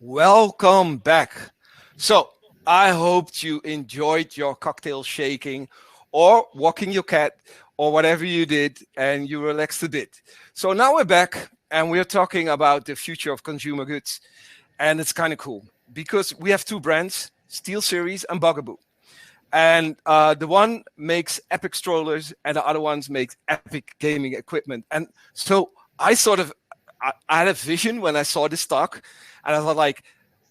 Welcome back. So, I hoped you enjoyed your cocktail shaking or walking your cat or whatever you did and you relaxed a bit. So, now we're back and we're talking about the future of consumer goods. And it's kind of cool because we have two brands, SteelSeries and Bugaboo. And the one makes epic strollers and the other ones makes epic gaming equipment. And so I had a vision when I saw this stock, and I thought like,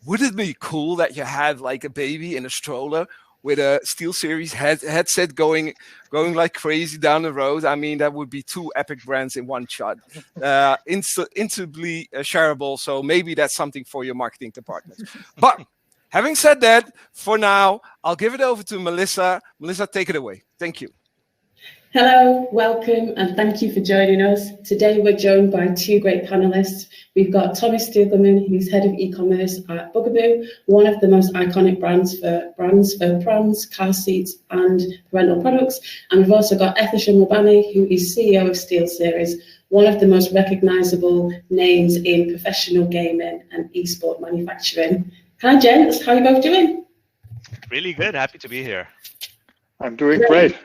would it be cool that you had like a baby in a stroller with a Steel Series headset going like crazy down the road? I mean, that would be two epic brands in one shot, instantly shareable. So maybe that's something for your marketing department. But having said that, for now, I'll give it over to Melissa. Melissa, take it away. Thank you. Hello, welcome, and thank you for joining us. Today we're joined by two great panelists. We've got Thomas Stiegelman, who's head of e-commerce at Bugaboo, one of the most iconic brands for prams, car seats, and rental products. And we've also got Ethisham Mabani, who is CEO of SteelSeries, one of the most recognisable names in professional gaming and esport manufacturing. Hi, gents. How are you both doing? Really good. Happy to be here. I'm doing great.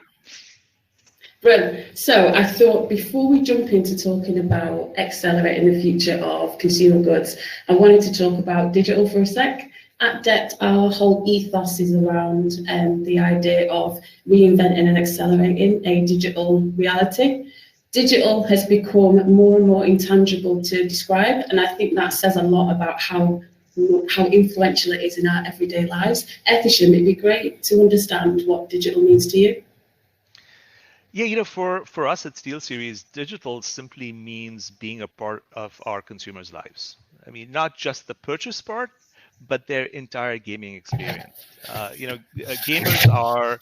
Brilliant. So I thought before we jump into talking about accelerating the future of consumer goods, I wanted to talk about digital for a sec. At Dept, our whole ethos is around the idea of reinventing and accelerating a digital reality. Digital has become more and more intangible to describe, and I think that says a lot about how influential it is in our everyday lives. Ethisham, it'd be great to understand what digital means to you. Yeah, for us at SteelSeries, digital simply means being a part of our consumers' lives. I mean, not just the purchase part, but their entire gaming experience. Gamers are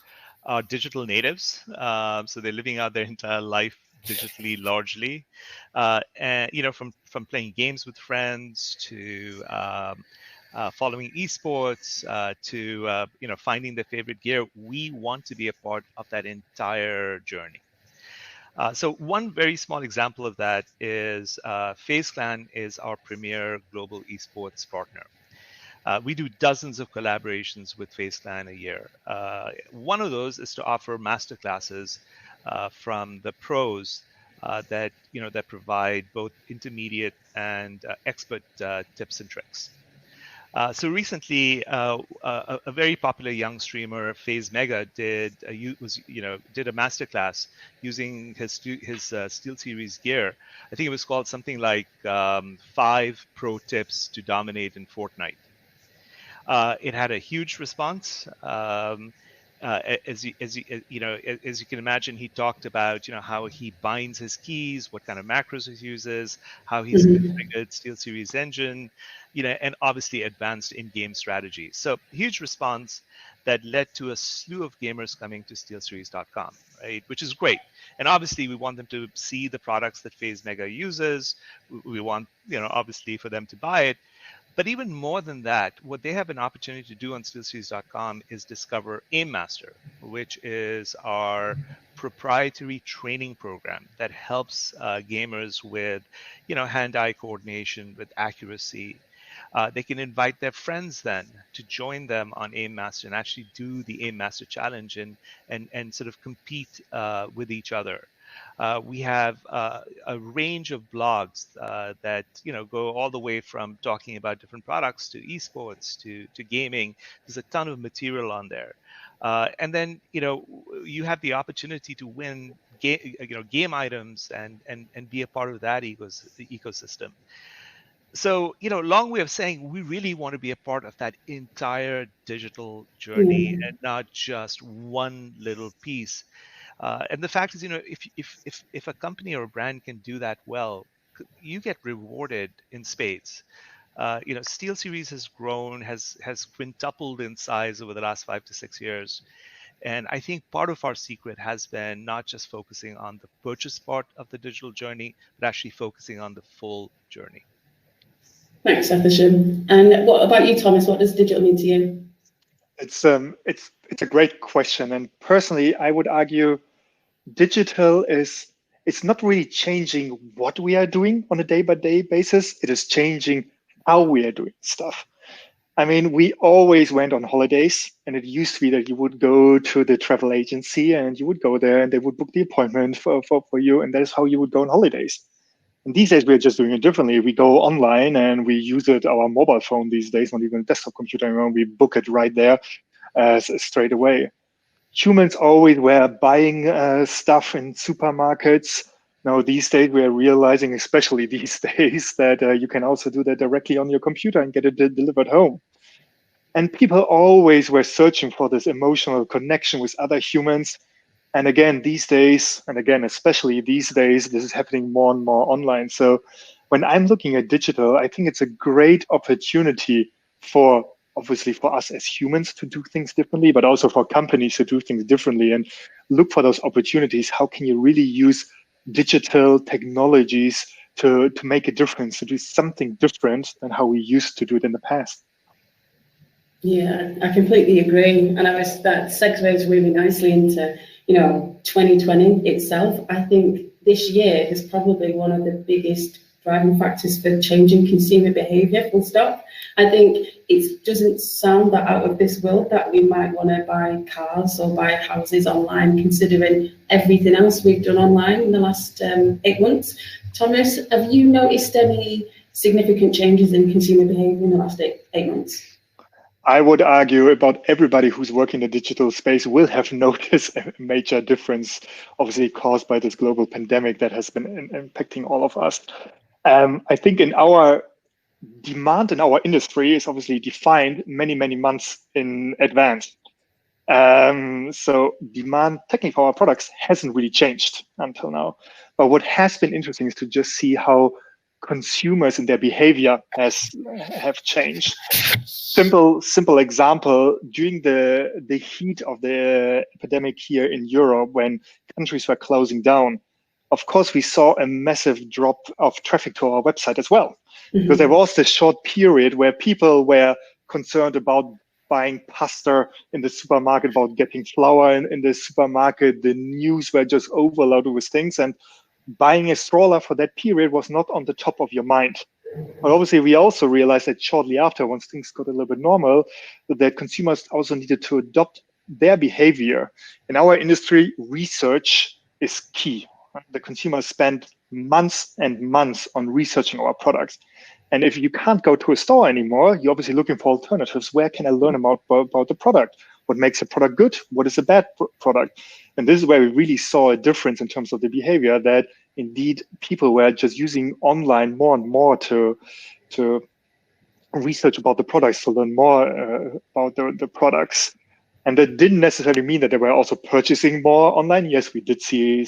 digital natives, so they're living out their entire life digitally largely. And from playing games with friends to following esports to finding their favorite gear, we want to be a part of that entire journey. So one very small example of that is FaZe Clan is our premier global esports partner. We do dozens of collaborations with FaZe Clan a year. One of those is to offer masterclasses from the pros that provide both intermediate and expert tips and tricks. So recently, a very popular young streamer, FaZe Mega, did a masterclass using his SteelSeries gear. I think it was called something like 5 pro tips to dominate in Fortnite. It had a huge response. As you can imagine, he talked about how he binds his keys, what kind of macros he uses, how he's configured SteelSeries engine, and obviously advanced in-game strategy. So huge response that led to a slew of gamers coming to SteelSeries.com, right? Which is great. And obviously we want them to see the products that FaZe Mega uses. We want, obviously for them to buy it. But even more than that, what they have an opportunity to do on SteelSeries.com is discover Aim Master, which is our proprietary training program that helps gamers with, hand-eye coordination, with accuracy. They can invite their friends then to join them on Aim Master and actually do the Aim Master challenge and sort of compete with each other. We have a range of blogs that go all the way from talking about different products to esports to gaming. There's a ton of material on there, and then you have the opportunity to win game items and be a part of that ecosystem. So, long way of saying we really want to be a part of that entire digital journey and not just one little piece. And the fact is, if a company or a brand can do that well, you get rewarded in spades. SteelSeries has grown, has quintupled in size over the last 5 to 6 years. And I think part of our secret has been not just focusing on the purchase part of the digital journey, but actually focusing on the full journey. Thanks, Ethisham. And what about you, Thomas? What does digital mean to you? It's a great question, and personally, I would argue digital it's not really changing what we are doing on a day-by-day basis. It is changing how we are doing stuff. I mean, we always went on holidays, and it used to be that you would go to the travel agency and you would go there and they would book the appointment for you, and that is how you would go on holidays. And these days, we're just doing it differently. We go online and we use it, our mobile phone these days, not even a desktop computer anymore. We book it right there straight away. Humans always were buying stuff in supermarkets. Now, these days, we're realizing, especially these days, that you can also do that directly on your computer and get it delivered home. And people always were searching for this emotional connection with other humans. And again, these days, and again, especially these days, this is happening more and more online. So when I'm looking at digital, I think it's a great opportunity for obviously for us as humans to do things differently, but also for companies to do things differently and look for those opportunities. How can you really use digital technologies to make a difference, to do something different than how we used to do it in the past? Yeah, I completely agree. And that segues really nicely into, 2020 itself. I think this year is probably one of the biggest driving factors for changing consumer behavior, full stop. I think it doesn't sound that out of this world that we might want to buy cars or buy houses online, considering everything else we've done online in the last 8 months. Thomas, have you noticed any significant changes in consumer behavior in the last eight months? I would argue about everybody who's working in the digital space will have noticed a major difference, obviously caused by this global pandemic that has been impacting all of us. I think in our demand in our industry is obviously defined many, many months in advance. So demand technically for our products hasn't really changed until now. But what has been interesting is to just see how consumers and their behavior have changed. Simple example, during the heat of the epidemic here in Europe, when countries were closing down, of course, we saw a massive drop of traffic to our website as well. Because there was this short period where people were concerned about buying pasta in the supermarket, about getting flour in the supermarket. The news were just overloaded with things, and buying a stroller for that period was not on the top of your mind. But obviously, we also realized that shortly after, once things got a little bit normal, that consumers also needed to adopt their behavior. In our industry, research is key. The consumers spend months and months on researching our products. And if you can't go to a store anymore, you're obviously looking for alternatives. Where can I learn about the product? What makes a product good? What is a bad product? And this is where we really saw a difference in terms of the behavior, that indeed people were just using online more and more to research about the products, to learn more about the products. And that didn't necessarily mean that they were also purchasing more online. Yes, we did see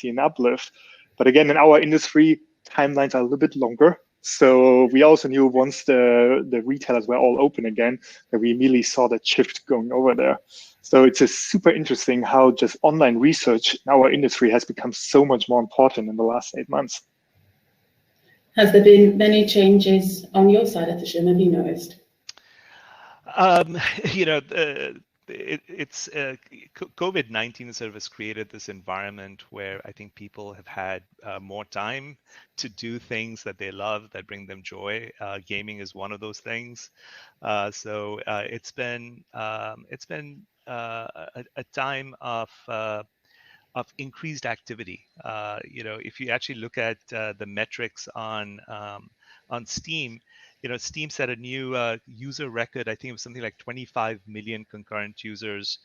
an uplift. But again, in our industry, timelines are a little bit longer. So we also knew once the retailers were all open again, that we immediately saw that shift going over there. So it's a super interesting how just online research in our industry has become so much more important in the last 8 months. Has there been many changes on your side of the show? Have you noticed? It's COVID-19 sort of has created this environment where I think people have had more time to do things that they love, that bring them joy. Gaming is one of those things. So it's been a time of increased activity. If you actually look at the metrics on Steam, Steam set a new user record. I think it was something like 25 million concurrent users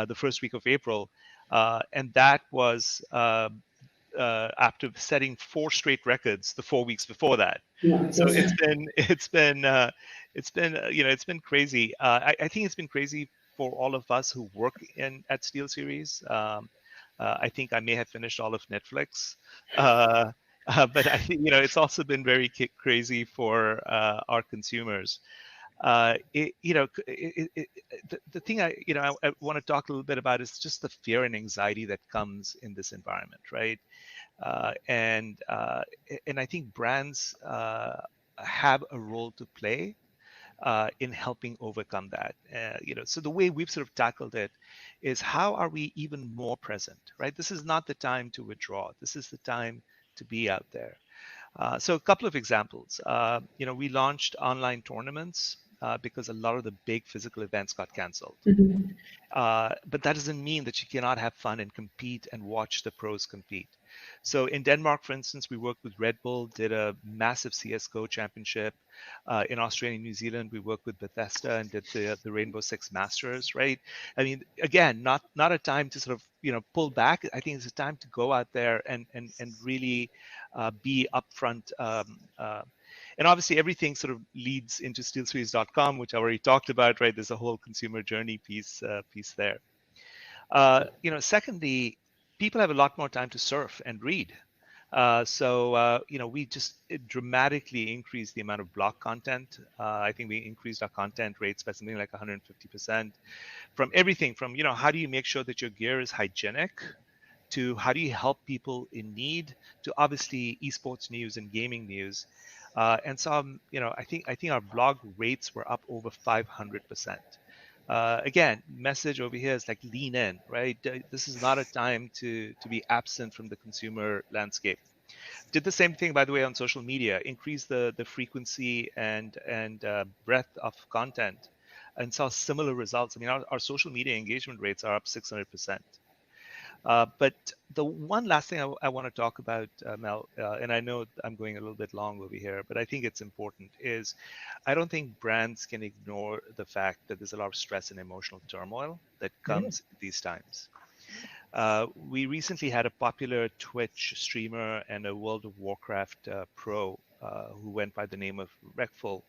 the first week of April, and that was after setting 4 straight records the 4 weeks before that. So it's been crazy. I think it's been crazy for all of us who work at SteelSeries. I think I may have finished all of Netflix. But I think it's also been very crazy for our consumers. The thing I want to talk a little bit about is just the fear and anxiety that comes in this environment, right? And I think brands have a role to play in helping overcome that. So the way we've sort of tackled it is, how are we even more present, right? This is not the time to withdraw. This is the time to be out there. So a couple of examples. We launched online tournaments because a lot of the big physical events got canceled. Mhm. But that doesn't mean that you cannot have fun and compete and watch the pros compete. So in Denmark, for instance, we worked with Red Bull, did a massive CSGO championship. In Australia and New Zealand, we worked with Bethesda and did the Rainbow Six Masters, right? I mean, again, not a time to sort of, pull back. I think it's a time to go out there and really be upfront. And obviously everything sort of leads into steelseries.com, which I already talked about, right? There's a whole consumer journey piece there. Secondly, people have a lot more time to surf and read. We just dramatically increased the amount of blog content. I think we increased our content rates by something like 150%, from everything from, how do you make sure that your gear is hygienic, to how do you help people in need, to obviously esports news and gaming news. And so, I think our blog rates were up over 500%. Again, message over here is like lean in, right? This is not a time to be absent from the consumer landscape. Did the same thing, by the way, on social media, increase the frequency and breadth of content, and saw similar results. I mean, our social media engagement rates are up 600%. But the one last thing I want to talk about, Mel, and I know I'm going a little bit long over here, but I think it's important, is I don't think brands can ignore the fact that there's a lot of stress and emotional turmoil that comes these times. We recently had a popular Twitch streamer and a World of Warcraft pro who went by the name of Rekful.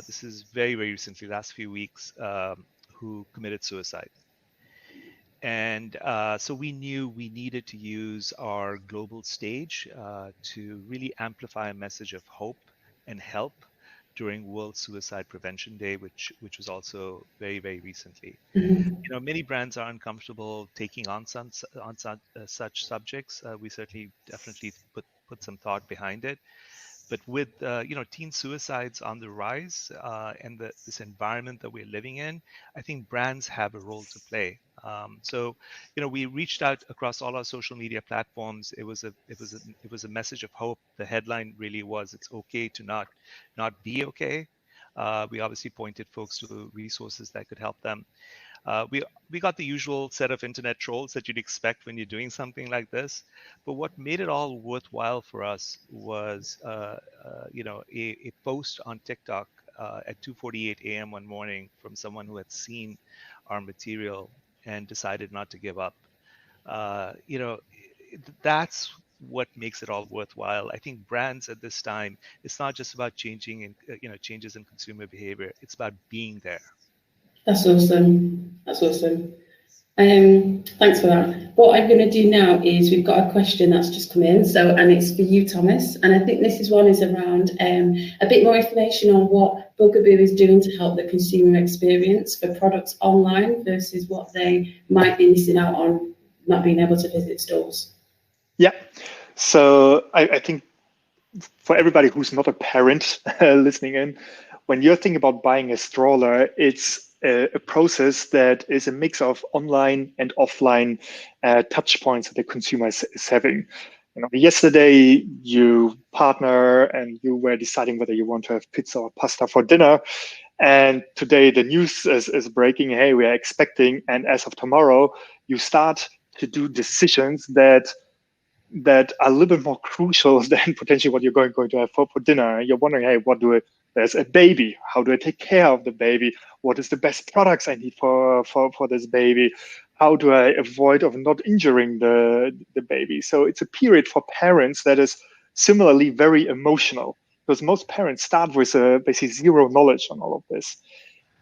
This is very, very recently, last few weeks, who committed suicide. And so we knew we needed to use our global stage to really amplify a message of hope and help during World Suicide Prevention Day, which was also very, very recently. Mhm. Many brands are uncomfortable taking on such subjects. We certainly definitely put some thought behind it. But with teen suicides on the rise and this environment that we're living in, I think brands have a role to play. We reached out across all our social media platforms. It was a message of hope. The headline really was, "It's okay to not be okay." We obviously pointed folks to resources that could help them. We got the usual set of internet trolls that you'd expect when you're doing something like this, but what made it all worthwhile for us was a post on TikTok at 2:48 a.m. one morning from someone who had seen our material and decided not to give up. That's what makes it all worthwhile. I think brands at this time, it's not just about changes in consumer behavior. It's about being there. That's awesome. That's awesome. Thanks for that. What I'm going to do now is we've got a question that's just come in, and it's for you, Thomas. And I think this one is around a bit more information on what Bugaboo is doing to help the consumer experience for products online versus what they might be missing out on not being able to visit stores. Yeah. So I think for everybody who's not a parent listening in, when you're thinking about buying a stroller, it's a process that is a mix of online and offline touch points that the consumer is having. Yesterday you partner and you were deciding whether you want to have pizza or pasta for dinner. And today the news is breaking, hey, we are expecting, and as of tomorrow, you start to do decisions that are a little bit more crucial than potentially what you're going to have for dinner. You're wondering, hey, there's a baby. How do I take care of the baby? What is the best products I need for this baby? How do I avoid of not injuring the baby? So it's a period for parents that is similarly very emotional, because most parents start with basically zero knowledge on all of this.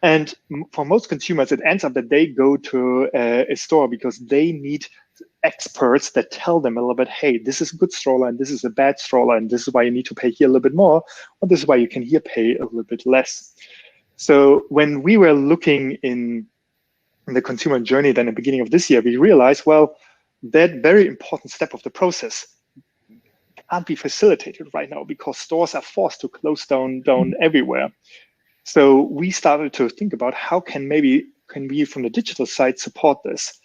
And for most consumers, it ends up that they go to a store because they need experts that tell them a little bit, hey, this is a good stroller and this is a bad stroller, and this is why you need to pay here a little bit more, or this is why you can here pay a little bit less. So when we were looking in the consumer journey then at the beginning of this year, we realized, well, that very important step of the process can't be facilitated right now because stores are forced to close down everywhere. So we started to think about how can we from the digital side support this.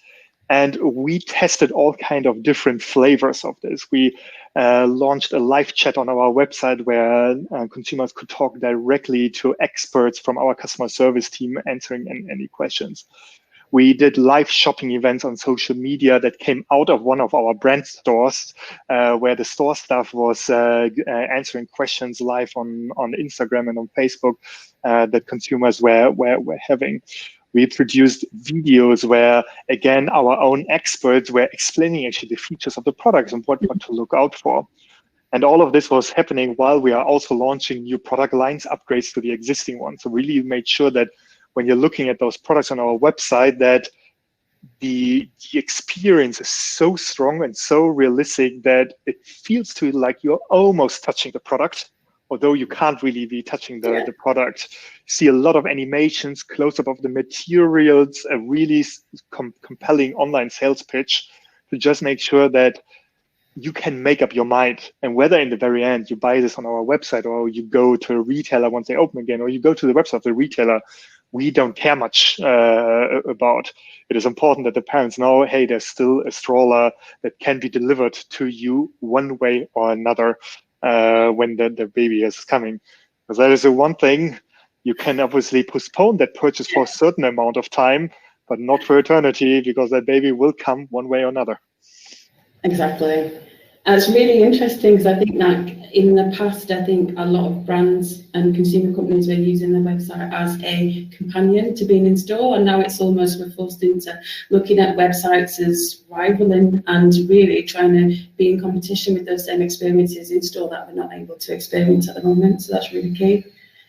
And we tested all kind of different flavors of this. We launched a live chat on our website where consumers could talk directly to experts from our customer service team answering any questions. We did live shopping events on social media that came out of one of our brand stores, where the store staff was answering questions live on Instagram and on Facebook that consumers were having. We produced videos where, again, our own experts were explaining actually the features of the products and what to look out for. And all of this was happening while we are also launching new product lines, upgrades to the existing ones. So really made sure that when you're looking at those products on our website, that the experience is so strong and so realistic that it feels to you like you're almost touching the product, although you can't really be touching the product. You see a lot of animations, close-up of the materials, a really compelling online sales pitch to just make sure that you can make up your mind. And whether in the very end you buy this on our website or you go to a retailer once they open again, or you go to the website of the retailer, we don't care much about. It is important that the parents know, hey, there's still a stroller that can be delivered to you one way or another when the baby is coming. Because that is the one thing, you can obviously postpone that purchase for a certain amount of time, but not for eternity, because that baby will come one way or another. Exactly. And it's really interesting because I think that in the past, I think a lot of brands and consumer companies were using the website as a companion to being in store, and now it's almost we're forced into looking at websites as rivaling and really trying to be in competition with those same experiences in store that we're not able to experience at the moment. So that's really key.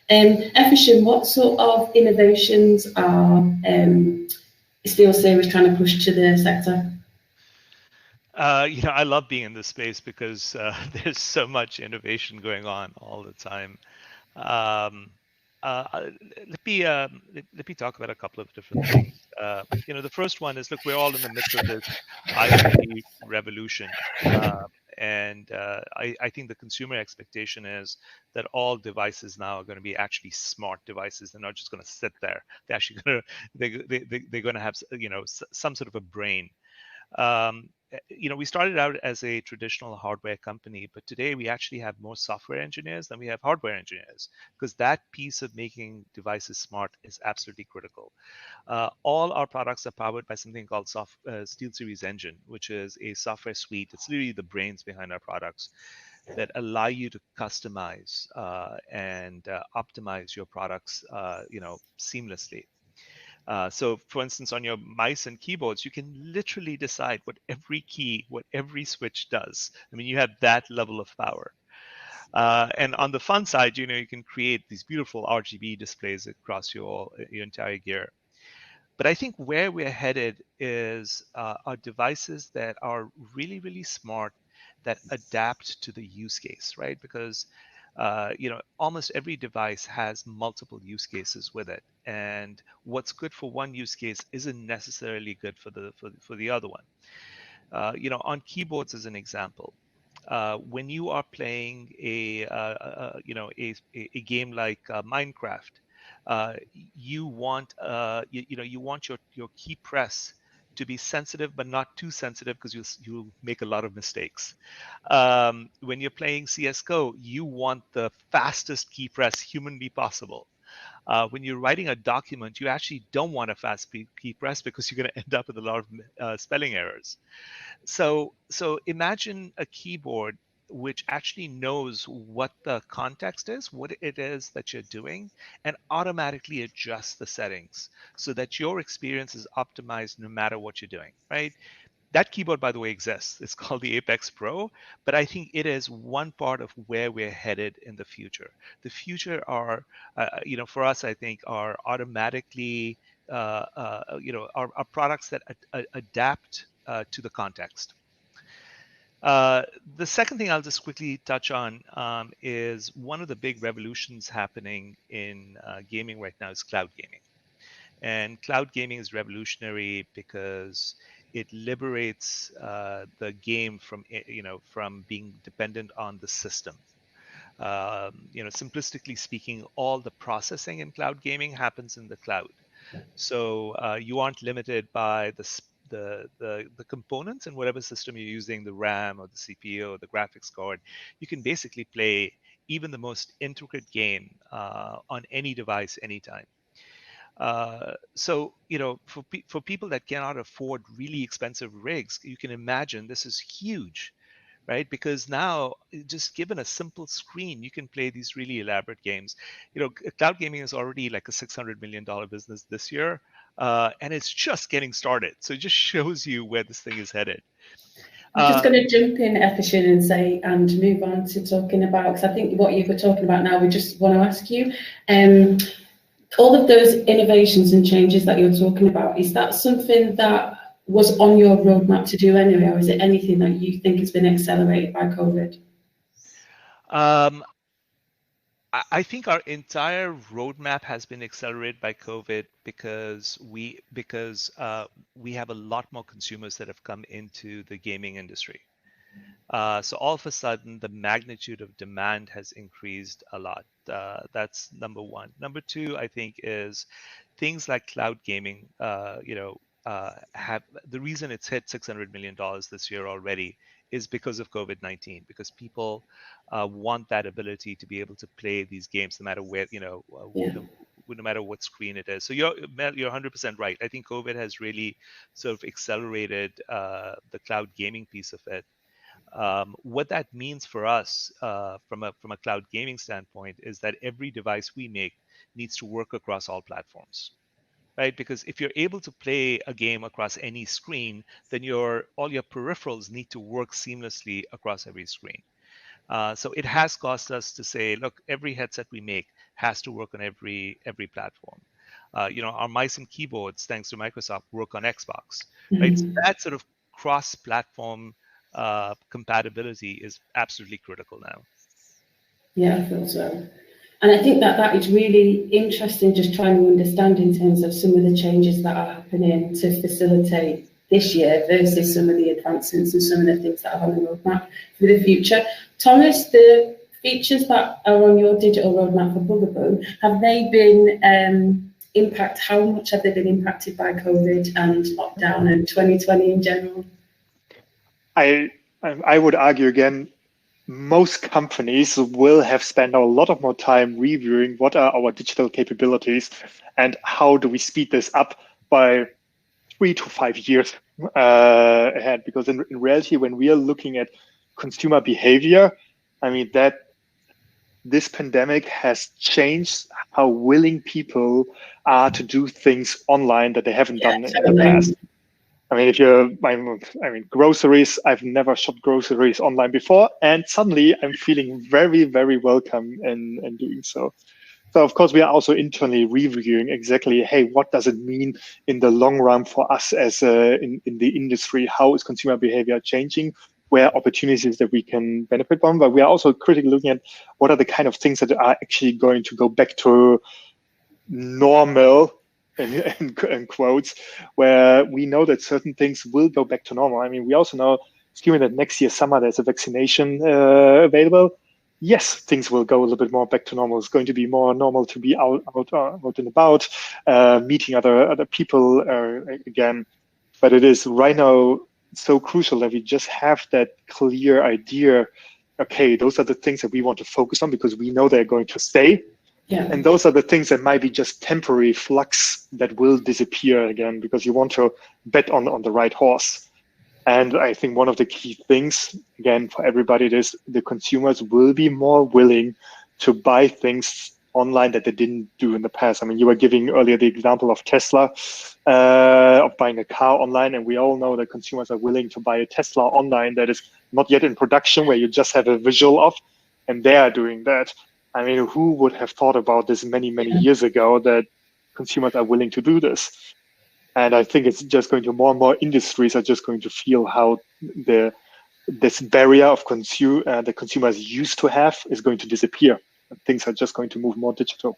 Efficient, what sort of innovations are Steelseries trying to push to the sector? I love being in this space because there's so much innovation going on all the time. Um, let me talk about a couple of different things. The first one is, look, we're all in the midst of this IoT revolution, and I think the consumer expectation is that all devices now are going to be actually smart devices. They're not just going to sit there. They're actually going to they're going to have some sort of a brain. We started out as a traditional hardware company, but today we actually have more software engineers than we have hardware engineers, because that piece of making devices smart is absolutely critical. All our products are powered by something called SteelSeries Engine, which is a software suite. It's literally the brains behind our products that allow you to customize and optimize your products, seamlessly. So for instance, on your mice and keyboards, you can literally decide what every key, what every switch does. I mean, you have that level of power. And on the fun side, you can create these beautiful RGB displays across your entire gear. But I think where we're headed is are devices that are really, really smart, that adapt to the use case, right? Because almost every device has multiple use cases with it, and what's good for one use case isn't necessarily good for the other one. On keyboards, as an example, when you are playing a game like Minecraft, you want you want your key press to be sensitive but not too sensitive, because you'll make a lot of mistakes. When you're playing CS:GO, you want the fastest key press humanly possible. When you're writing a document, you actually don't want a fast key press, because you're going to end up with a lot of spelling errors. So imagine a keyboard which actually knows what the context is, what it is that you're doing, and automatically adjusts the settings so that your experience is optimized no matter what you're doing, right? That keyboard, by the way, exists. It's called the Apex Pro, but I think it is one part of where we're headed in the future. The future are, for us, I think, are automatically, are products that adapt to the context. The second thing I'll just quickly touch on is one of the big revolutions happening in gaming right now is cloud gaming. And cloud gaming is revolutionary because it liberates the game from being dependent on the system. Simplistically speaking, all the processing in cloud gaming happens in the cloud. So you aren't limited by the components in whatever system you're using, the RAM or the CPU or the graphics card, you can basically play even the most intricate game on any device, anytime. So, for people that cannot afford really expensive rigs, you can imagine this is huge, right? Because now, just given a simple screen, you can play these really elaborate games. Cloud gaming is already like a $600 million business this year, and it's just getting started. So it just shows you where this thing is headed. I'm just going to jump in, Efficient, and move on to talking about, because I think what you were talking about now, we just want to ask you, all of those innovations and changes that you're talking about, is that something that was on your roadmap to do anyway, or is it anything that you think has been accelerated by COVID? I think our entire roadmap has been accelerated by COVID because we have a lot more consumers that have come into the gaming industry. So all of a sudden, the magnitude of demand has increased a lot. That's number one. Number two, I think, is things like cloud gaming. Have the reason it's hit $600 million this year already is because of COVID-19, because people want that ability to be able to play these games no matter where, no matter what screen it is. So you're 100% right. I think COVID has really sort of accelerated the cloud gaming piece of it. What that means for us from a cloud gaming standpoint is that every device we make needs to work across all platforms, right? Because if you're able to play a game across any screen, then all your peripherals need to work seamlessly across every screen. So it has caused us to say, look, every headset we make has to work on every platform. Our mice and keyboards, thanks to Microsoft, work on Xbox, right? So that sort of cross-platform compatibility is absolutely critical now. Yeah, I feel so. And I think that is really interesting, just trying to understand in terms of some of the changes that are happening to facilitate this year versus some of the advancements and some of the things that are on the roadmap for the future. Thomas, the features that are on your digital roadmap for Bugaboo, have they been how much have they been impacted by COVID and lockdown and 2020 in general? I would argue again, most companies will have spent a lot of more time reviewing what are our digital capabilities and how do we speed this up by 3 to 5 years ahead. Because in reality, when we are looking at consumer behavior, I mean, that this pandemic has changed how willing people are to do things online that they haven't done in the past. I mean, groceries, I've never shopped groceries online before, and suddenly I'm feeling very, very welcome in doing so. So, of course, we are also internally reviewing exactly, hey, what does it mean in the long run for us as in the industry? How is consumer behavior changing? Where are opportunities that we can benefit from? But we are also critically looking at what are the kind of things that are actually going to go back to normal, in quotes, where we know that certain things will go back to normal. I mean, we also know, assuming that next year summer there's a vaccination available, yes, things will go a little bit more back to normal. It's going to be more normal to be out and about, meeting other people again. But it is right now so crucial that we just have that clear idea. Okay, those are the things that we want to focus on because we know they're going to stay. Yeah. And those are the things that might be just temporary flux that will disappear again because you want to bet on the right horse. And I think one of the key things, again, for everybody, is the consumers will be more willing to buy things online that they didn't do in the past. I mean, you were giving earlier the example of Tesla, of buying a car online. And we all know that consumers are willing to buy a Tesla online that is not yet in production, where you just have a visual of, and they are doing that. I mean, who would have thought about this many years ago that consumers are willing to do this? And I think it's just going to more and more industries are just going to feel how this barrier of the consumers used to have is going to disappear. Things are just going to move more digital.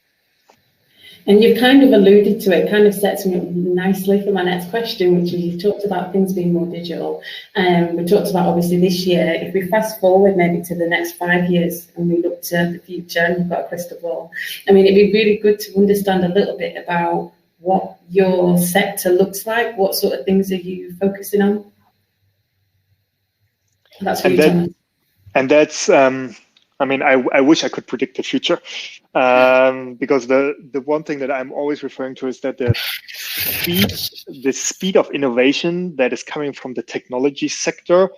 And you've kind of alluded to it, kind of sets me up nicely for my next question, which is you talked about things being more digital. We talked about obviously this year, if we fast forward maybe to the next 5 years and we look to the future and you've got a crystal ball, I mean, it'd be really good to understand a little bit about what your sector looks like? What sort of things are you focusing on? That's for you, Thomas. And that's, I mean, I wish I could predict the future, because the one thing that I'm always referring to is that the speed of innovation that is coming from the technology sector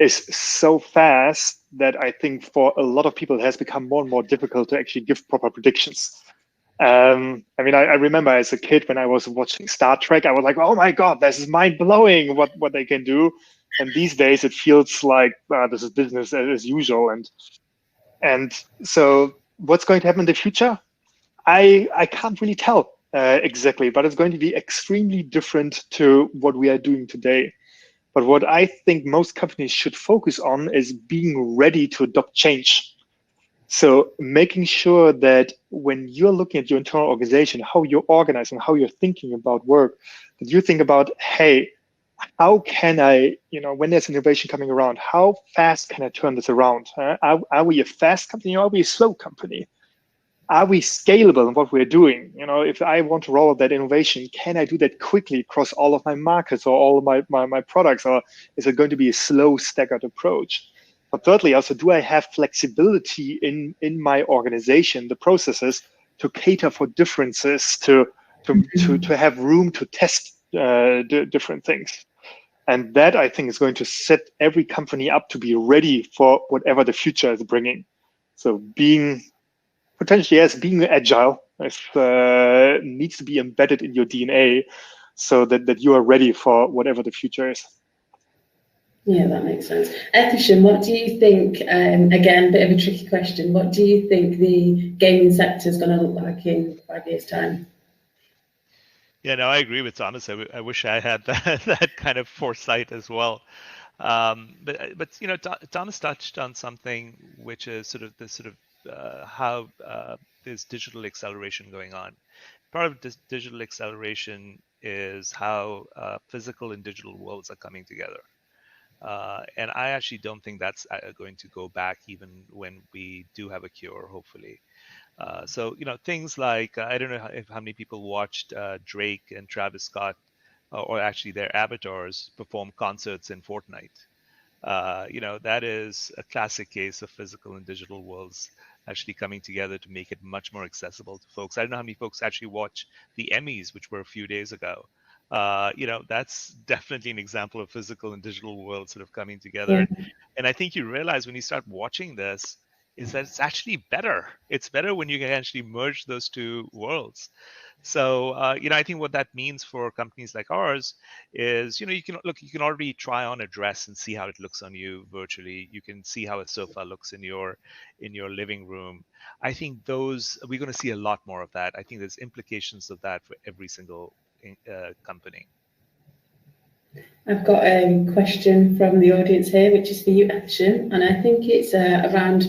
is so fast that I think for a lot of people it has become more and more difficult to actually give proper predictions. I mean, I remember as a kid when I was watching Star Trek, I was like, oh my God, this is mind blowing what they can do. And these days it feels like this is business as usual. And so what's going to happen in the future? I can't really tell exactly, but it's going to be extremely different to what we are doing today. But what I think most companies should focus on is being ready to adopt change. So making sure that when you're looking at your internal organization, how you're organized and how you're thinking about work, that you think about, hey, how can I, when there's innovation coming around, how fast can I turn this around? Are we a fast company or are we a slow company? Are we scalable in what we're doing? If I want to roll out that innovation, can I do that quickly across all of my markets or all of my products? Or is it going to be a slow, staggered approach? But thirdly, also, do I have flexibility in my organization, the processes, to cater for differences, to have room to test different things? And that, I think, is going to set every company up to be ready for whatever the future is bringing. So being agile needs to be embedded in your DNA so that you are ready for whatever the future is. Yeah, that makes sense. Efficient, what do you think, again, a bit of a tricky question, what do you think the gaming sector is going to look like in 5 years' time? Yeah, no, I agree with Thomas. I wish I had that kind of foresight as well. But Thomas touched on something which is sort of how there's digital acceleration going on. Part of this digital acceleration is how physical and digital worlds are coming together. And I actually don't think that's going to go back even when we do have a cure, hopefully. So things like I don't know how many people watched Drake and Travis Scott, or actually their avatars, perform concerts in Fortnite. That is a classic case of physical and digital worlds actually coming together to make it much more accessible to folks. I don't know how many folks actually watch the Emmys, which were a few days ago. That's definitely an example of physical and digital worlds sort of coming together. Yeah. And I think you realize when you start watching this is that it's actually better. It's better when you can actually merge those two worlds. So, I think what that means for companies like ours is, you can already try on a dress and see how it looks on you virtually. You can see how a sofa looks in your living room. I think we're going to see a lot more of that. I think there's implications of that for every single company. I've got a question from the audience here, which is for you, Action, and I think it's around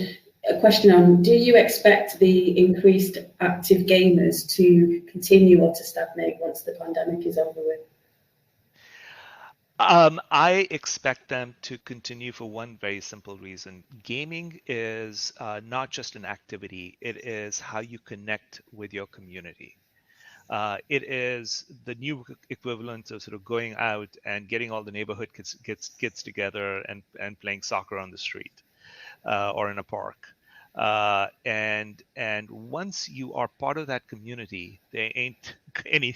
a question on, do you expect the increased active gamers to continue or to stagnate once the pandemic is over with? I expect them to continue for one very simple reason. Gaming is not just an activity, it is how you connect with your community. It is the new equivalent of sort of going out and getting all the neighborhood kids together and playing soccer on the street or in a park. And once you are part of that community, there ain't any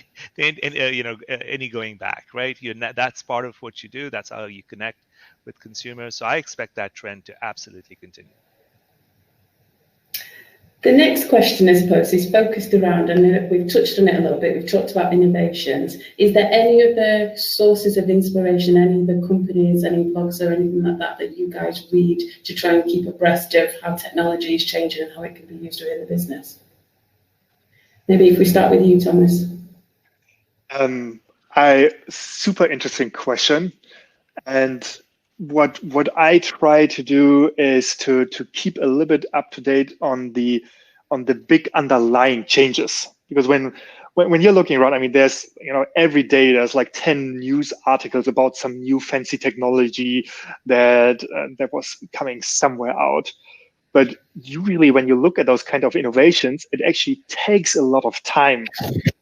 going back, right? That's part of what you do. That's how you connect with consumers. So I expect that trend to absolutely continue. The next question, I suppose, is focused around, and we've touched on it a little bit, we've talked about innovations. Is there any other sources of inspiration, any other companies, any blogs or anything like that you guys read to try and keep abreast of how technology is changing and how it can be used within the business? Maybe if we start with you, Thomas. Super interesting question. And what I try to do is to keep a little bit up to date on the big underlying changes, because when you're looking around, I mean, there's every day there's like 10 news articles about some new fancy technology that was coming somewhere out. But usually when you look at those kind of innovations, it actually takes a lot of time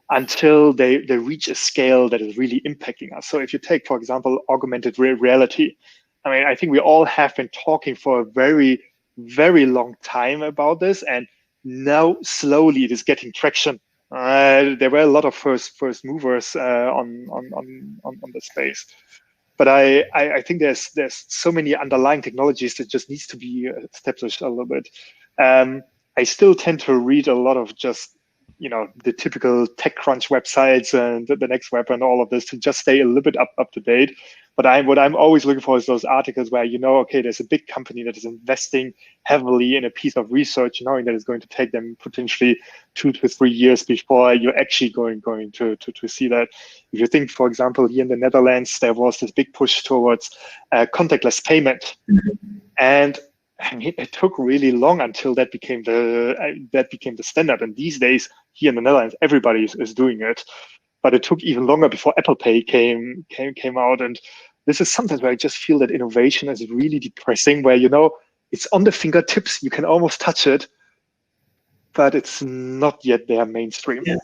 until they reach a scale that is really impacting us. So if you take, for example, augmented reality, I mean, I think we all have been talking for a very, very long time about this, and now slowly it is getting traction. There were a lot of first movers on the space, but I think there's so many underlying technologies that just needs to be established a little bit. I still tend to read a lot of just the typical TechCrunch websites and the Next Web and all of this to just stay a little bit up to date. But what I'm always looking for is those articles where okay, there's a big company that is investing heavily in a piece of research, knowing that it's going to take them potentially 2 to 3 years before you're actually going to see that. If you think, for example, here in the Netherlands, there was this big push towards contactless payment, and I mean, it took really long until that became the standard. And these days, here in the Netherlands, everybody is doing it. But it took even longer before Apple Pay came out. And this is something where I just feel that innovation is really depressing, where it's on the fingertips, you can almost touch it, but it's not yet there mainstream. Yeah.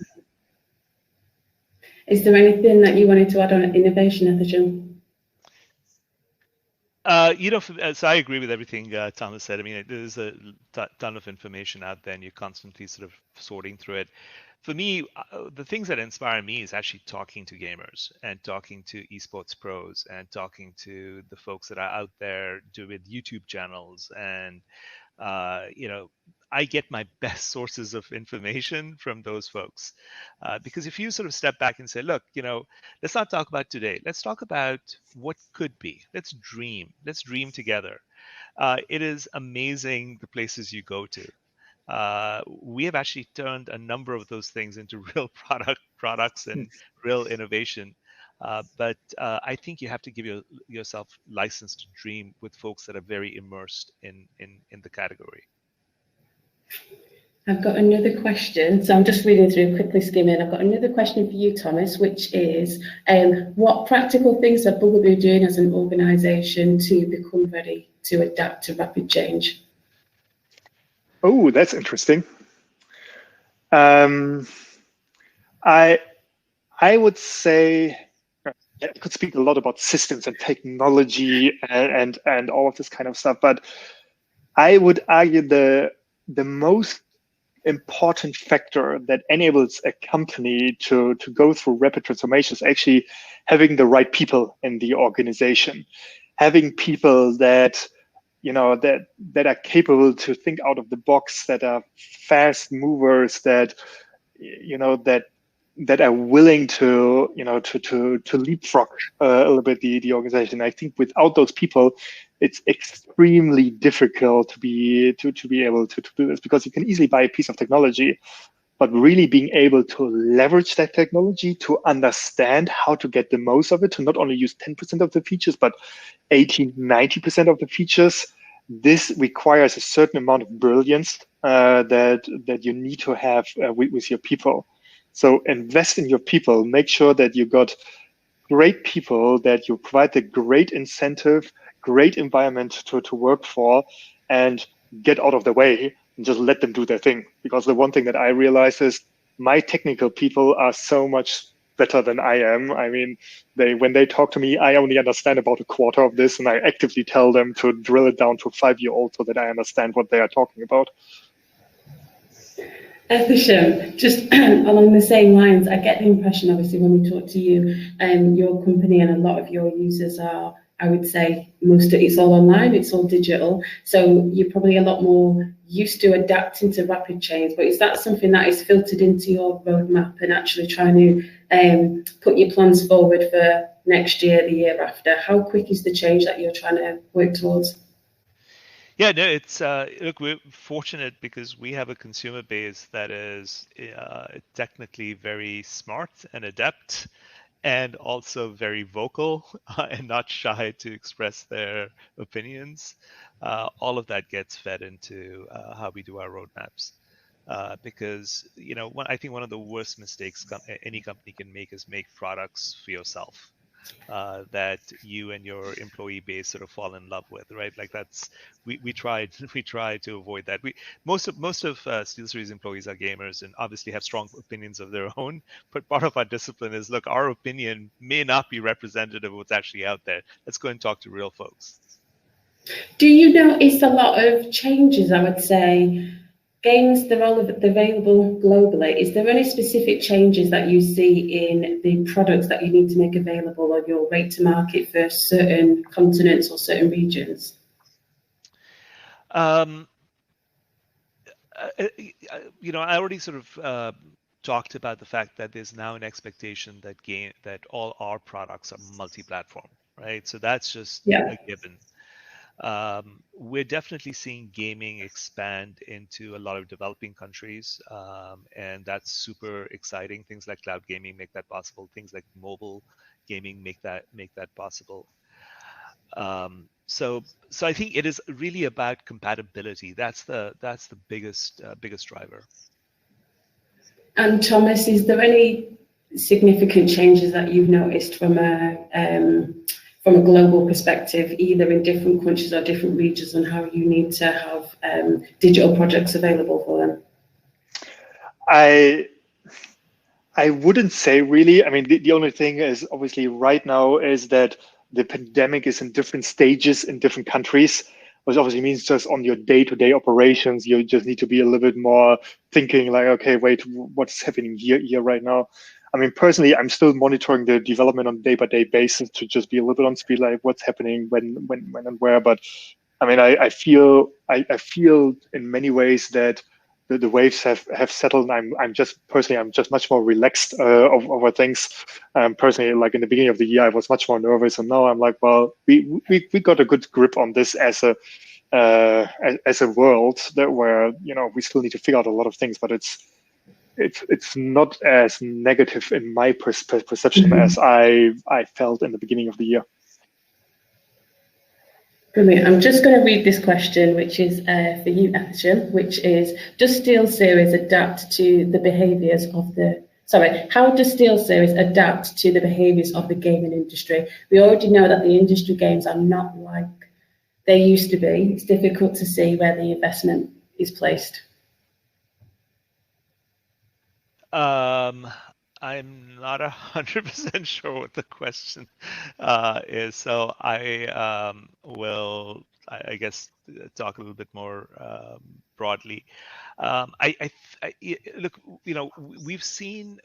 Is there anything that you wanted to add on innovation, Ethichem? So I agree with everything Thomas said. I mean, there's a ton of information out there, and you're constantly sort of sorting through it. For me, the things that inspire me is actually talking to gamers and talking to esports pros and talking to the folks that are out there doing YouTube channels. And, I get my best sources of information from those folks. Because if you sort of step back and say, look, let's not talk about today. Let's talk about what could be. Let's dream. Let's dream together. It is amazing the places you go to. We have actually turned a number of those things into real products and real innovation. But I think you have to give yourself license to dream with folks that are very immersed in the category. I've got another question. So I'm just reading through, quickly skimming. I've got another question for you, Thomas, which is, what practical things are Bugaboo doing as an organisation to become ready to adapt to rapid change? Oh, that's interesting. I would say I could speak a lot about systems and technology and all of this kind of stuff, but I would argue the most important factor that enables a company to go through rapid transformation is actually having the right people in the organization, having people that that are capable to think out of the box, that are fast movers, that that are willing to to leapfrog a little bit the organization. I think without those people, it's extremely difficult to be able to do this, because you can easily buy a piece of technology, but really being able to leverage that technology, to understand how to get the most of it, to not only use 10% of the features, but 80-90% of the features. This requires a certain amount of brilliance that you need to have with your people. So invest in your people. Make sure that you got great people, that you provide the great incentive, great environment to work for, and get out of the way and just let them do their thing. Because the one thing that I realize is my technical people are so much better than I am. I mean, when they talk to me, I only understand about a quarter of this, and I actively tell them to drill it down to a 5-year-old so that I understand what they are talking about. Ethichem, just along the same lines, I get the impression, obviously, when we talk to you, your company and a lot of your users are, I would say, it's all online, it's all digital. So you're probably a lot more used to adapting to rapid change. But is that something that is filtered into your roadmap and actually trying to put your plans forward for next year, the year after? How quick is the change that you're trying to work towards? Yeah, no, it's look, we're fortunate because we have a consumer base that is technically very smart and adept, and also very vocal and not shy to express their opinions. All of that gets fed into how we do our roadmaps. Because I think one of the worst mistakes any company can make is make products for yourself. that you and your employee base sort of fall in love with, right? Like that's we try to avoid that. Most of SteelSeries employees are gamers and obviously have strong opinions of their own. But part of our discipline is, look, our opinion may not be representative of what's actually out there. Let's go and talk to real folks. Do you notice a lot of changes? I would say games, they're all available globally. Is there any specific changes that you see in the products that you need to make available or your rate to market for certain continents or certain regions? You know, I already sort of talked about the fact that there's now an expectation that all our products are multi-platform, right? So that's just a given. We're definitely seeing gaming expand into a lot of developing countries, and that's super exciting. Things like cloud gaming make that possible. Things like mobile gaming make that possible. So I think it is really about compatibility. That's the biggest driver. And Thomas, is there any significant changes that you've noticed from a global perspective, either in different countries or different regions, on how you need to have digital projects available for them? I wouldn't say really. I mean, the only thing is obviously right now is that the pandemic is in different stages in different countries, which obviously means just on your day-to-day operations, you just need to be a little bit more thinking like, okay, wait, what's happening here right now? I mean, personally, I'm still monitoring the development on a day-by-day basis to just be a little bit on speed, like what's happening when and where. But I mean, I feel in many ways that the waves have settled. I'm just much more relaxed over things. Personally, like in the beginning of the year, I was much more nervous, and now I'm like, well, we got a good grip on this as a world where we still need to figure out a lot of things, but it's not as negative in my perception as I felt in the beginning of the year. Brilliant. I'm just going to read this question, which is for you, Akshay, which is, does SteelSeries adapt to the behaviours of the... Sorry, how does SteelSeries adapt to the behaviours of the gaming industry? We already know that the industry games are not like they used to be. It's difficult to see where the investment is placed. I'm not 100% sure what the question is, so I will, I guess, talk a little bit more broadly. Look, we've seen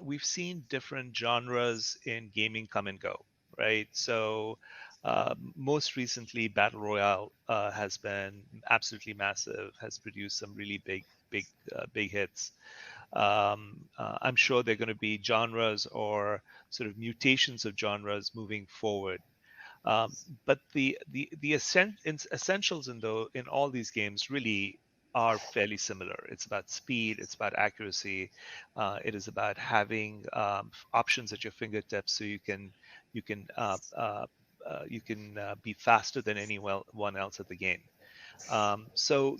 different genres in gaming come and go, right? So most recently, Battle Royale has been absolutely massive, has produced some really big hits. I'm sure there are going to be genres or sort of mutations of genres moving forward. But the essentials in all these games really are fairly similar. It's about speed, it's about accuracy, it is about having options at your fingertips so you can be faster than anyone else at the game. So,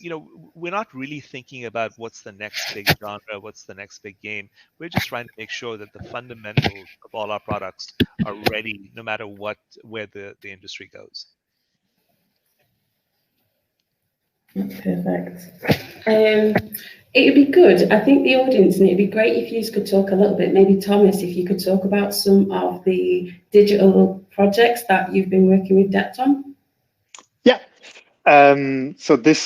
we're not really thinking about what's the next big genre, what's the next big game. We're just trying to make sure that the fundamentals of all our products are ready, no matter where the industry goes. Perfect. It'd be good. I think the audience, and it'd be great if you could talk a little bit, maybe Thomas, if you could talk about some of the digital projects that you've been working with Dept on. Yeah. So the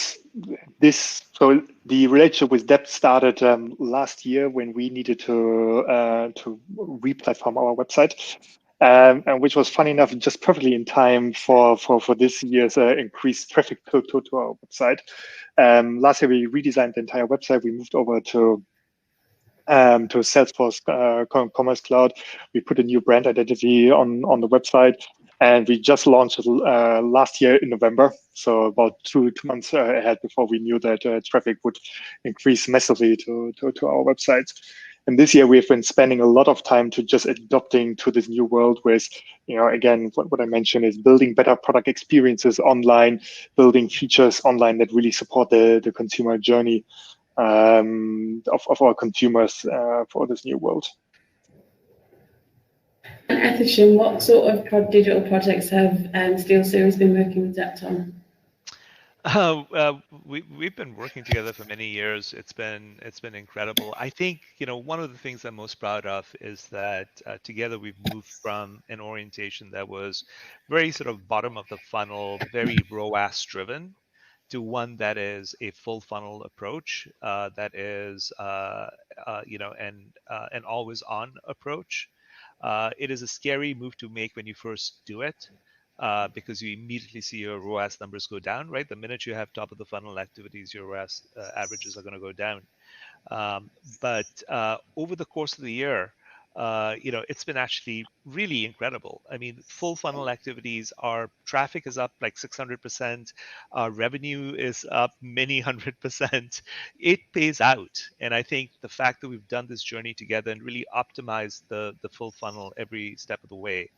relationship with Dept started last year when we needed to re-platform our website, and which was funny enough just perfectly in time for this year's increased traffic to our website. Last year we redesigned the entire website. We moved over to Salesforce Commerce Cloud. We put a new brand identity on the website. And we just launched it last year in November, so about two months ahead before we knew that traffic would increase massively to our websites. And this year we've been spending a lot of time to just adapting to this new world with, again, what I mentioned is building better product experiences online, building features online that really support the consumer journey of our consumers for this new world. Ethishan, what sort of digital projects have SteelSeries been working with Dept on? We've been working together for many years. It's been incredible. I think one of the things I'm most proud of is that together we've moved from an orientation that was very sort of bottom of the funnel, very ROAS driven, to one that is a full funnel approach, that is an always on approach. It is a scary move to make when you first do it, because you immediately see your ROAS numbers go down, right? The minute you have top of the funnel activities, your ROAS averages are going to go down. But over the course of the year, it's been actually really incredible. I mean, full funnel activities, our traffic is up like 600%, our revenue is up many 100%. It pays out. And I think the fact that we've done this journey together and really optimized the full funnel every step of the way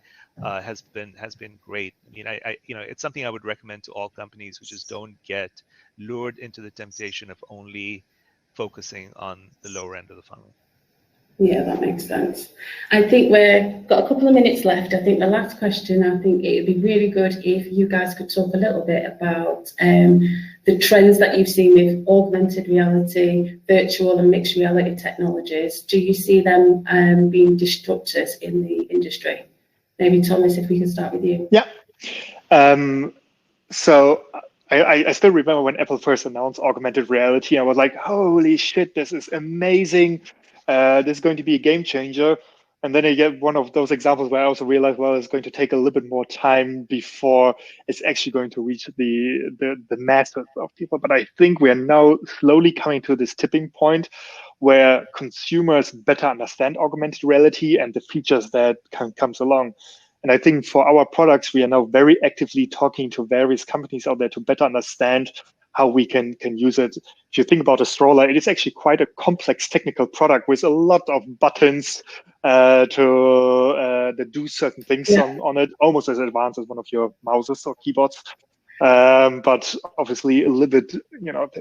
has been great. I mean, it's something I would recommend to all companies, which is don't get lured into the temptation of only focusing on the lower end of the funnel. Yeah, that makes sense. I think we've got a couple of minutes left. I think the last question, I think it would be really good if you guys could talk a little bit about the trends that you've seen with augmented reality, virtual and mixed reality technologies. Do you see them being disruptors in the industry? Maybe Thomas, if we can start with you. Yeah. So I still remember when Apple first announced augmented reality. I was like, holy shit, this is amazing. This is going to be a game changer. And then I get one of those examples where I also realized, well, it's going to take a little bit more time before it's actually going to reach the masses of people. But I think we are now slowly coming to this tipping point where consumers better understand augmented reality and the features that comes along. And I think for our products, we are now very actively talking to various companies out there to better understand how we can use it. If you think about a stroller, it is actually quite a complex technical product with a lot of buttons that do certain things on it, almost as advanced as one of your mouses or keyboards. But obviously a little bit,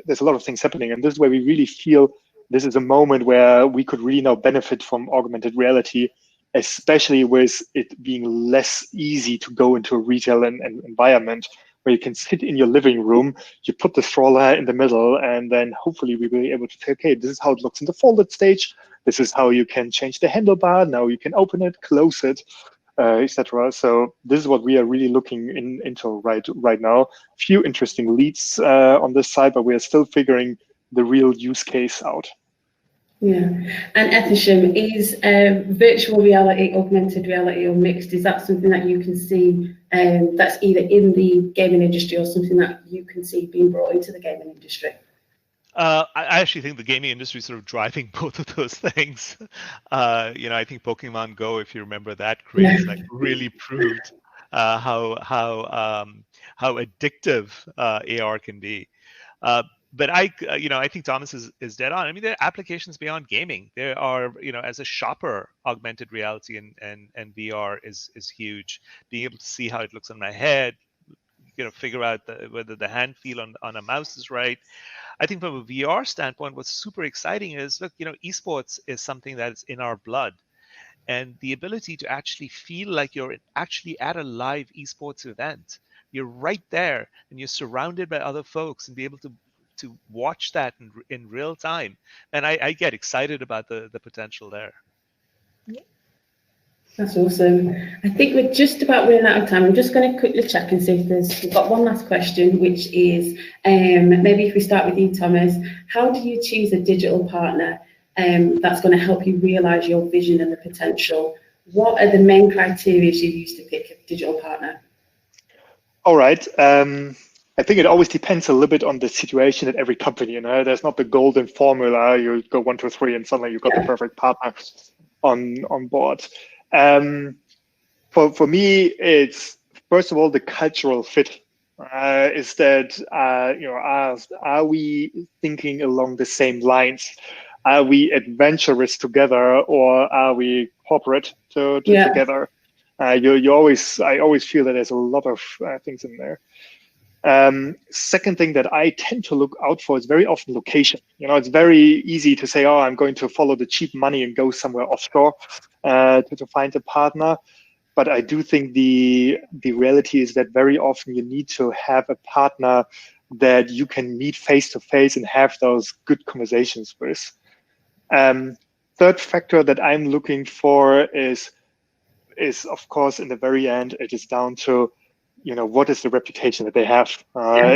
there's a lot of things happening. And this is where we really feel this is a moment where we could really now benefit from augmented reality, especially with it being less easy to go into a retail environment where you can sit in your living room, you put the stroller in the middle, and then hopefully we will be able to say, okay, this is how it looks in the folded stage. This is how you can change the handlebar. Now you can open it, close it, etc. So this is what we are really looking into right now. Few interesting leads on this side, but we are still figuring the real use case out. Yeah, and Etisham, is virtual reality, augmented reality, or mixed? Is that something that you can see that's either in the gaming industry or something that you can see being brought into the gaming industry? I actually think the gaming industry is sort of driving both of those things. I think Pokemon Go, if you remember that craze, like really proved how addictive AR can be. But I think Thomas is dead on. I mean, there are applications beyond gaming. There are, as a shopper, augmented reality and VR is huge. Being able to see how it looks on my head, figure out whether the hand feel on a mouse is right. I think from a VR standpoint, what's super exciting is, look, esports is something that is in our blood. And the ability to actually feel like you're actually at a live esports event. You're right there and you're surrounded by other folks and be able to watch that in real time. And I get excited about the potential there. That's awesome. I think we're just about running out of time. I'm just going to quickly check and see if we've got one last question, which is maybe if we start with you, Thomas, how do you choose a digital partner that's going to help you realize your vision and the potential? What are the main criteria you use to pick a digital partner? All right. I think it always depends a little bit on the situation at every company. There's not the golden formula. You go 1, 2, 3, and suddenly you've got the perfect partner on board. For me, it's first of all the cultural fit. Is that are we thinking along the same lines? Are we adventurous together, or are we corporate together? I always feel that there's a lot of things in there. Second thing that I tend to look out for is very often location. It's very easy to say, oh, I'm going to follow the cheap money and go somewhere offshore to find a partner. But I do think the reality is that very often you need to have a partner that you can meet face to face and have those good conversations with. Third factor that I'm looking for is of course in the very end it is down to, what is the reputation that they have?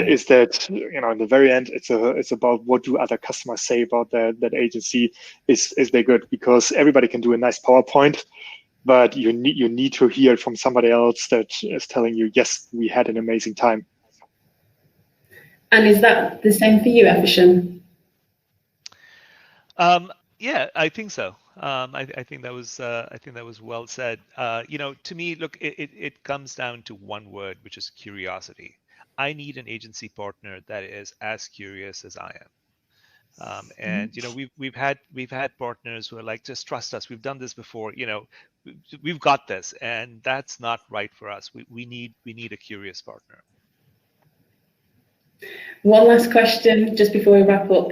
Is that, in the very end it's about what do other customers say about that agency? Is they good? Because everybody can do a nice PowerPoint, but you need to hear it from somebody else that is telling you, yes, we had an amazing time. And is that the same for you, Evershan? Yeah, I think so. I think that was well said. To me, look, it comes down to one word, which is curiosity. I need an agency partner that is as curious as I am. And we've had partners who are like, just trust us. We've done this before. We've got this, and that's not right for us. We need a curious partner. One last question just before we wrap up.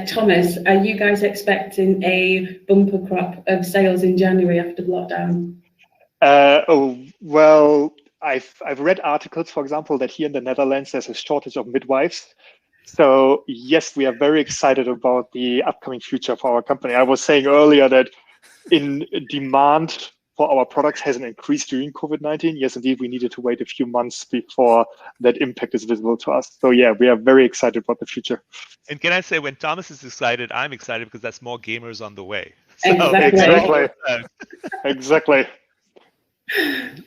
Thomas, are you guys expecting a bumper crop of sales in January after lockdown? Well, I've read articles, for example, that here in the Netherlands there's a shortage of midwives. So yes, we are very excited about the upcoming future of our company. I was saying earlier that in demand for our products hasn't increased during COVID-19. Yes, indeed, we needed to wait a few months before that impact is visible to us. So yeah, we are very excited about the future. And can I say, when Thomas is excited, I'm excited because that's more gamers on the way. So, exactly. Exactly.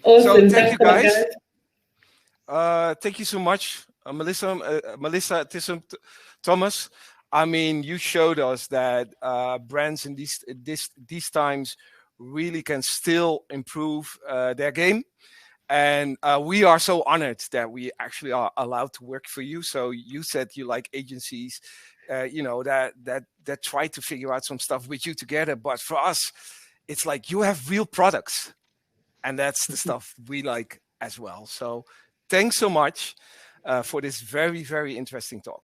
Awesome. So thank you guys. Thank you so much, Melissa, Thomas. I mean, you showed us that brands in these times really can still improve their game. And we are so honored that we actually are allowed to work for you. So you said you like agencies, that try to figure out some stuff with you together. But for us, it's like you have real products, and that's the stuff we like as well. So thanks so much for this very, very interesting talk.